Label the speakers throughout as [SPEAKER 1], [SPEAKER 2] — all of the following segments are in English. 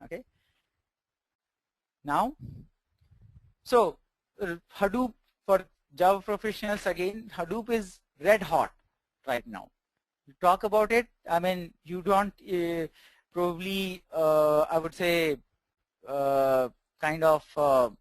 [SPEAKER 1] Okay. Now, so Hadoop for Java professionals, again, Hadoop is red hot right now. You talk about it, I mean, you don't probably, I would say, kind of,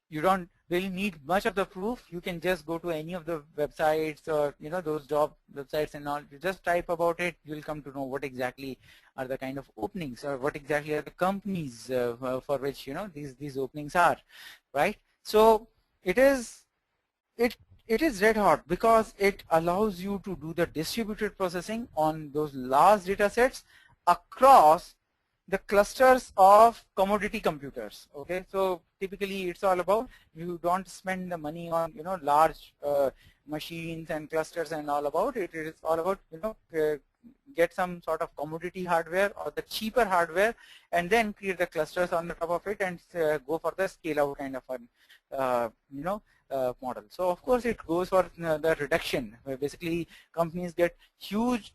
[SPEAKER 1] you don't really need much of the proof. You can just go to any of the websites or those job websites and all. You just type about it, you'll come to know what exactly are the kind of openings or what exactly are the companies for which these openings are, right? So it is it it is red hot because it allows you to do the distributed processing on those large data sets across the clusters of commodity computers. Okay, so typically it's all about, you don't spend the money on large machines and clusters and all about it. It is all about get some sort of commodity hardware or the cheaper hardware and then create the clusters on the top of it and go for the scale out kind of a model. So of course it goes for the reduction, where basically companies get huge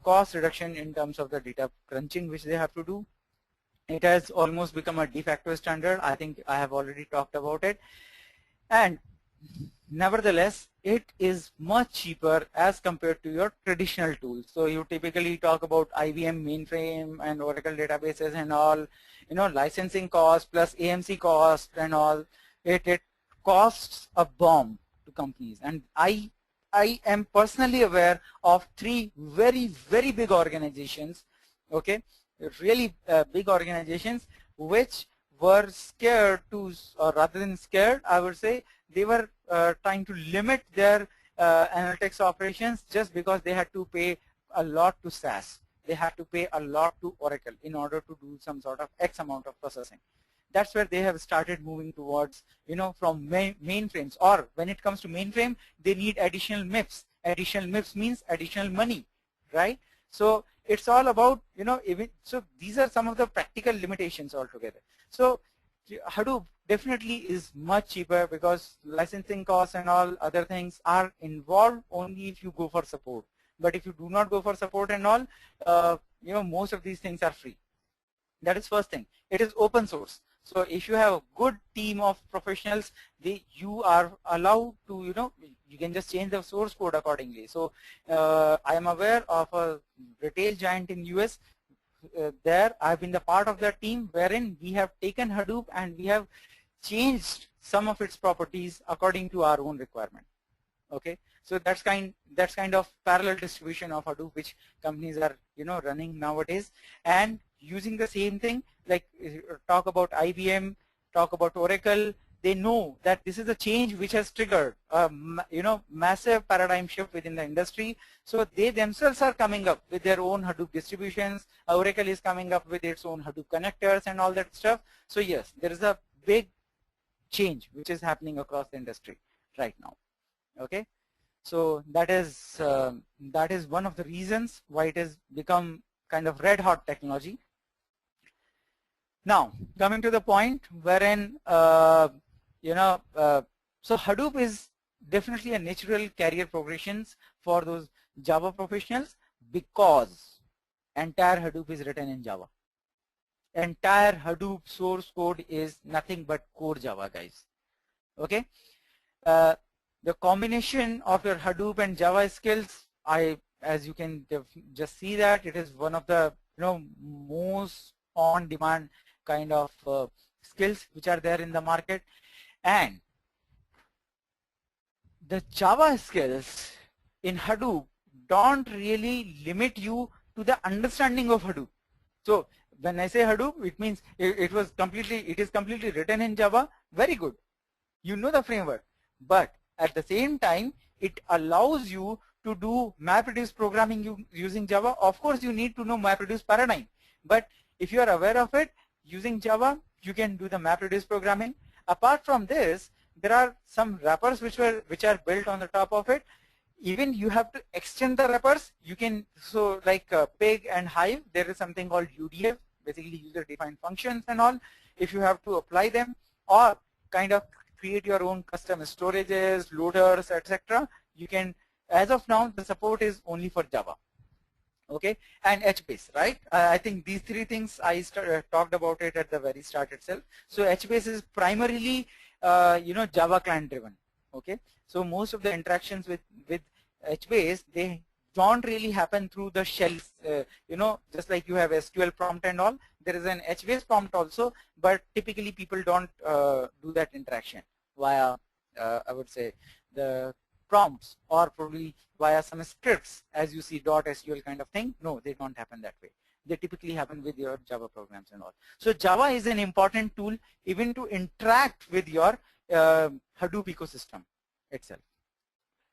[SPEAKER 1] cost reduction in terms of the data crunching which they have to do. It has almost become a de facto standard. I think I have already talked about it. And nevertheless, it is much cheaper as compared to your traditional tools. So you typically talk about IBM mainframe and Oracle databases and all, licensing cost plus AMC cost and all. It costs a bomb to companies. And I am personally aware of 3 very, very big organizations, okay, really big organizations, which were scared to, or rather than scared, I would say, they were trying to limit their analytics operations just because they had to pay a lot to SAS. They had to pay a lot to Oracle in order to do some sort of X amount of processing. That's where they have started moving towards, from mainframes, or when it comes to mainframe, they need additional MIPS. Additional MIPS means additional money, right? So it's all about, even, so these are some of the practical limitations altogether. So Hadoop definitely is much cheaper because licensing costs and all other things are involved only if you go for support. But if you do not go for support and all, most of these things are free. That is first thing. It is open source. So if you have a good team of professionals, you are allowed to, you can just change the source code accordingly. So I am aware of a retail giant in US. There I've been the part of that team wherein we have taken Hadoop and we have changed some of its properties according to our own requirement. Okay, so that's kind of parallel distribution of Hadoop which companies are running nowadays, and using the same thing, like talk about IBM, talk about Oracle. They know that this is a change which has triggered a massive paradigm shift within the industry. So they themselves are coming up with their own Hadoop distributions. Oracle is coming up with its own Hadoop connectors and all that stuff. So yes, there is a big change which is happening across the industry right now. Okay, so that is one of the reasons why it has become kind of red hot technology. Now coming to the point wherein so Hadoop is definitely a natural career progressions for those Java professionals because entire Hadoop is written in Java. Entire Hadoop source code is nothing but core Java, guys. Okay. The combination of your Hadoop and Java skills, as you can just see that it is one of the most on-demand kind of skills which are there in the market, and the Java skills in Hadoop don't really limit you to the understanding of Hadoop. So when I say Hadoop, it means it is completely written in Java. Very good. You know the framework, but at the same time, it allows you to do MapReduce programming using Java. Of course, you need to know MapReduce paradigm, but if you are aware of it, using Java, you can do the MapReduce programming. Apart from this, there are some wrappers which are built on the top of it. Even you have to extend the wrappers. You can, so like Pig and Hive, there is something called UDF, basically user-defined functions and all. If you have to apply them or kind of create your own custom storages, loaders, etc., you can. As of now, the support is only for Java. Okay, and HBase, right? I think these three things I talked about it at the very start itself. So HBase is primarily, Java client driven. Okay, so most of the interactions with HBase, they don't really happen through the shells. Just like you have SQL prompt and all, there is an HBase prompt also, but typically people don't do that interaction via, I would say, the prompts, or probably via some scripts, as you see .sql kind of thing. No, they don't happen that way. They typically happen with your Java programs and all. So Java is an important tool even to interact with your Hadoop ecosystem itself.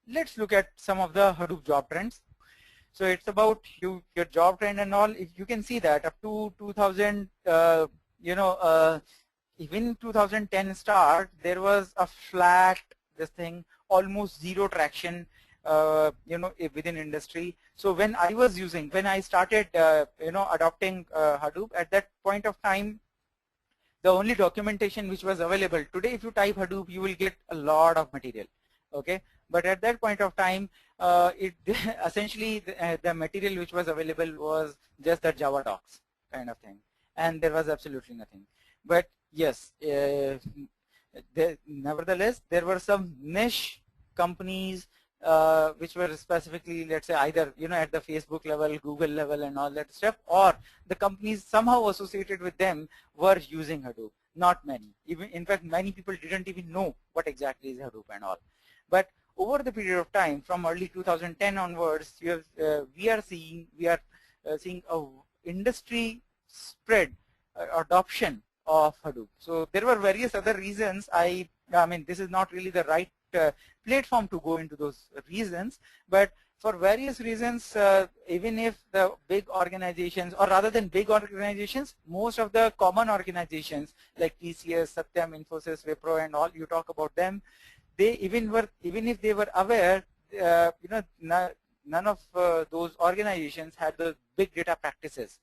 [SPEAKER 1] Let's look at some of the Hadoop job trends. So it's about your job trend and all. If you can see that up to 2000, even 2010 start, there was a flat, this thing, almost zero traction, within industry. So when I started, adopting Hadoop, at that point of time, the only documentation which was available, today if you type Hadoop, you will get a lot of material, okay? But at that point of time, it essentially the material which was available was just the Java docs kind of thing, and there was absolutely nothing. But yes, nevertheless, there were some niche companies which were specifically, let's say, either at the Facebook level, Google level, and all that stuff, or the companies somehow associated with them were using Hadoop. Not many. Even in fact, many people didn't even know what exactly is Hadoop and all. But over the period of time, from early 2010 onwards, we are seeing a industry spread adoption of Hadoop. So there were various other reasons. I mean, this is not really the right platform to go into those reasons, but for various reasons, even if the big organizations, or rather than big organizations, most of the common organizations like TCS, Satyam, Infosys, Wipro, and all, you talk about them, they even if they were aware, none of those organizations had the big data practices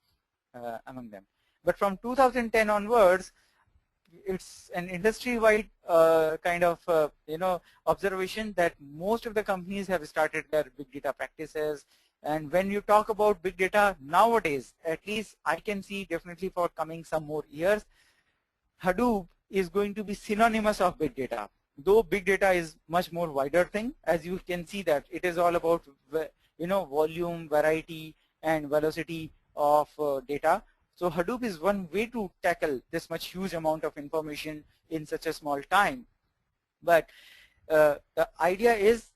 [SPEAKER 1] among them. But from 2010 onwards, it's an industry-wide kind of observation that most of the companies have started their big data practices. And when you talk about big data nowadays, at least I can see definitely for coming some more years, Hadoop is going to be synonymous of big data. Though big data is much more wider thing, as you can see that it is all about volume, variety, and velocity of data. So Hadoop is one way to tackle this much huge amount of information in such a small time. But the idea is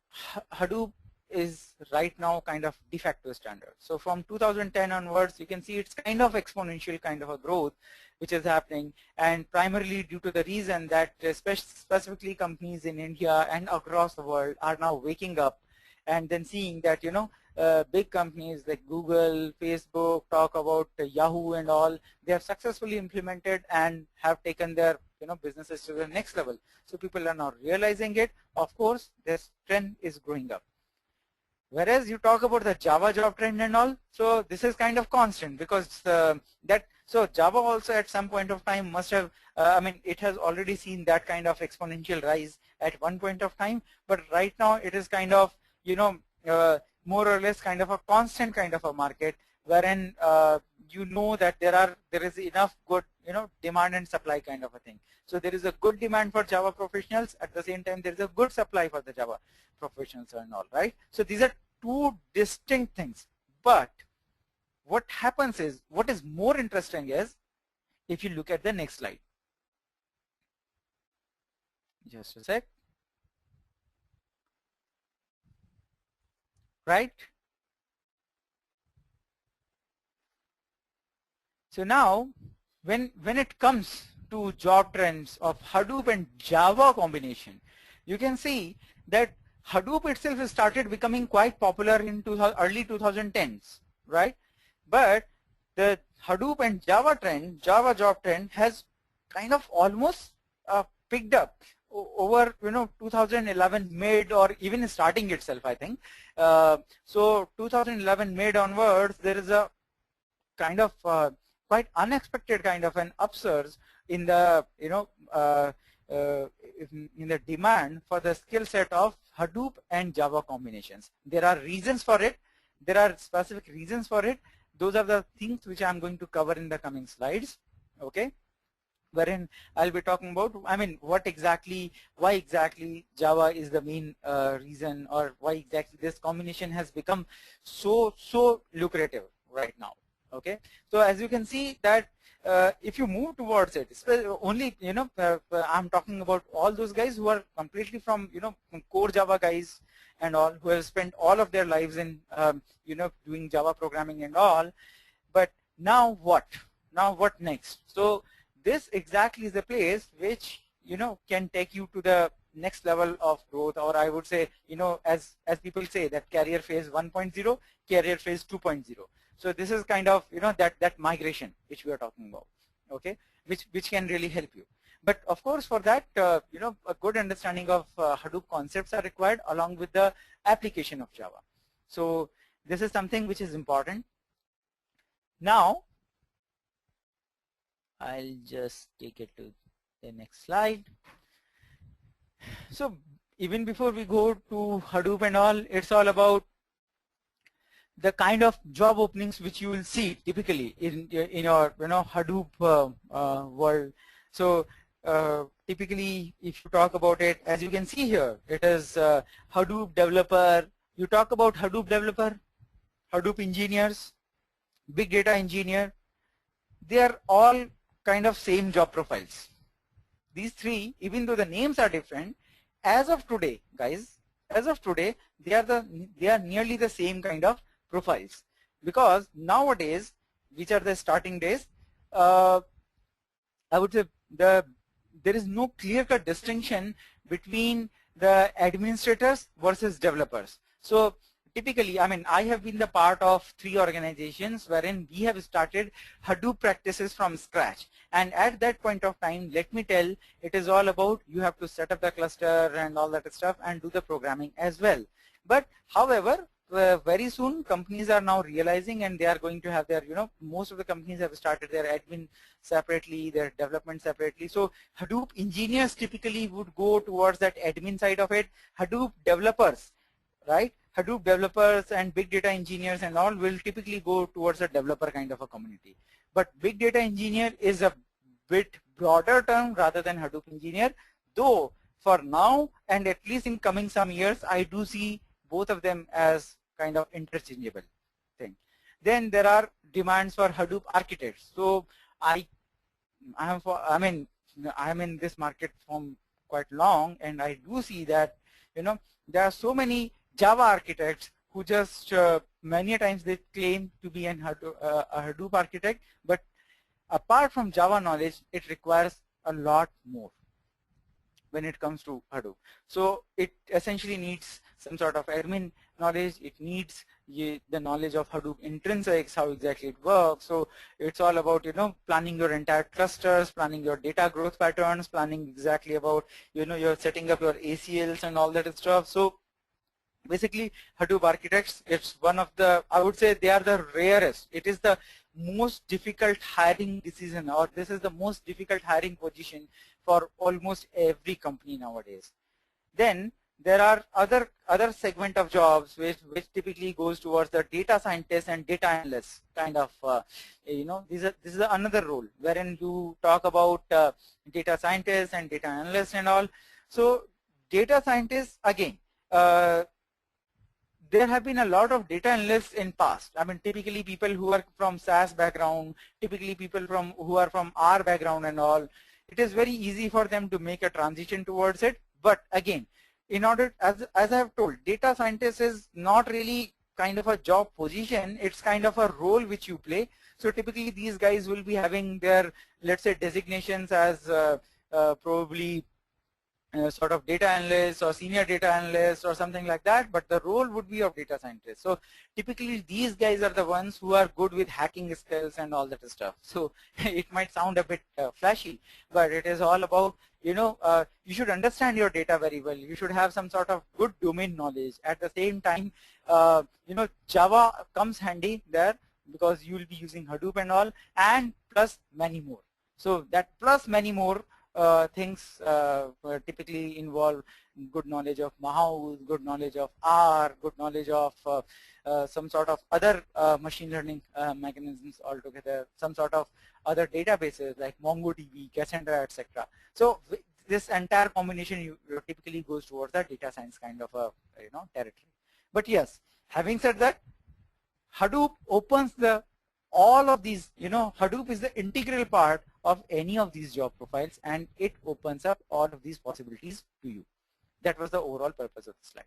[SPEAKER 1] Hadoop is right now kind of de facto standard. So from 2010 onwards, you can see it's kind of exponential kind of a growth which is happening, and primarily due to the reason that specifically companies in India and across the world are now waking up and then seeing that big companies like Google, Facebook, talk about Yahoo and all, they have successfully implemented and have taken their businesses to the next level. So people are now realizing it. Of course, this trend is growing up. Whereas you talk about the Java job trend and all, so this is kind of constant, because so Java also at some point of time must have, I mean, it has already seen that kind of exponential rise at one point of time, but right now it is kind of, more or less kind of a constant kind of a market, wherein that there is enough good demand and supply kind of a thing. So there is a good demand for Java professionals, at the same time there is a good supply for the Java professionals and all, right? So these are two distinct things. But what happens is, what is more interesting is, if you look at the next slide. Just a sec. Right? So now, when it comes to job trends of Hadoop and Java combination, you can see that Hadoop itself started becoming quite popular in early 2010s, right? But the Hadoop and Java job trend has kind of almost picked up over 2011 mid, or even starting itself, I think. So 2011 mid onwards, there is a kind of quite unexpected kind of an upsurge in the in the demand for the skill set of Hadoop and Java combinations. There are reasons for it. there are specific reasons for it. Those are the things which I'm going to cover in the coming slides, okay, wherein I'll be talking about, I mean, why exactly Java is the main reason, or why exactly this combination has become so lucrative right now, okay. So as you can see that if you move towards it, only, I'm talking about all those guys who are completely from, core Java guys and all, who have spent all of their lives in, doing Java programming and all. But now what? Now what next? So this exactly is the place which, can take you to the next level of growth, or I would say, as people say, that career phase 1.0, career phase 2.0. So this is kind of, that migration which we are talking about, okay, which can really help you. But of course, for that, a good understanding of Hadoop concepts are required, along with the application of Java. So this is something which is important. Now, I'll just take it to the next slide. So even before we go to Hadoop and all, it's all about the kind of job openings which you will see typically in your Hadoop world. So typically, if you talk about it, as you can see here, it is Hadoop developer. You talk about Hadoop developer, Hadoop engineers, big data engineer. They are all kind of same job profiles. These three, even though the names are different, as of today, guys, as of today, they are nearly the same kind of profiles, because nowadays, which are the starting days, I would say there is no clear-cut distinction between the administrators versus developers. So typically, I mean, I have been the part of 3 organizations wherein we have started Hadoop practices from scratch. And at that point of time, let me tell, it is all about you have to set up the cluster and all that stuff and do the programming as well. But however, very soon companies are now realizing, and they are going to have their, most of the companies have started their admin separately, their development separately. So Hadoop engineers typically would go towards that admin side of it. Hadoop developers, right? Hadoop developers and big data engineers and all will typically go towards a developer kind of a community. But big data engineer is a bit broader term rather than Hadoop engineer, though for now and at least in coming some years, I do see both of them as kind of interchangeable thing. Then there are demands for Hadoop architects. So I'm in this market from quite long, and I do see that, there are so many Java architects who just many times they claim to be a Hadoop architect, but apart from Java knowledge, it requires a lot more when it comes to Hadoop. So it essentially needs some sort of admin knowledge. It needs the knowledge of Hadoop intrinsics, how exactly it works. So it's all about, planning your entire clusters, planning your data growth patterns, planning exactly about, you're setting up your ACLs and all that stuff. So basically, Hadoop architects, it's one of the, I would say they are the rarest. It is the most difficult hiring decision, or this is the most difficult hiring position for almost every company nowadays. Then there are other segment of jobs which typically goes towards the data scientists and data analysts kind of, this is another role wherein you talk about data scientists and data analysts and all. So data scientists, again, there have been a lot of data analysts in past. I mean, typically people who are from SAS background, typically people who are from R background and all. It is very easy for them to make a transition towards it. But again, in order, as I have told, data scientist is not really kind of a job position. It's kind of a role which you play. So typically these guys will be having their, let's say, designations as probably sort of data analyst or senior data analyst or something like that, but the role would be of data scientist. So typically these guys are the ones who are good with hacking skills and all that stuff. So it might sound a bit flashy, but it is all about, you should understand your data very well. You should have some sort of good domain knowledge. At the same time, Java comes handy there because you will be using Hadoop and all, and plus many more. So that plus many more things typically involve good knowledge of Mahout, good knowledge of R, good knowledge of some sort of other machine learning mechanisms altogether, some sort of other databases like MongoDB, Cassandra, etc. So this entire combination typically goes towards the data science kind of a territory. But yes, having said that, Hadoop opens all of these, Hadoop is the integral part of any of these job profiles, and it opens up all of these possibilities to you. That was the overall purpose of the slide.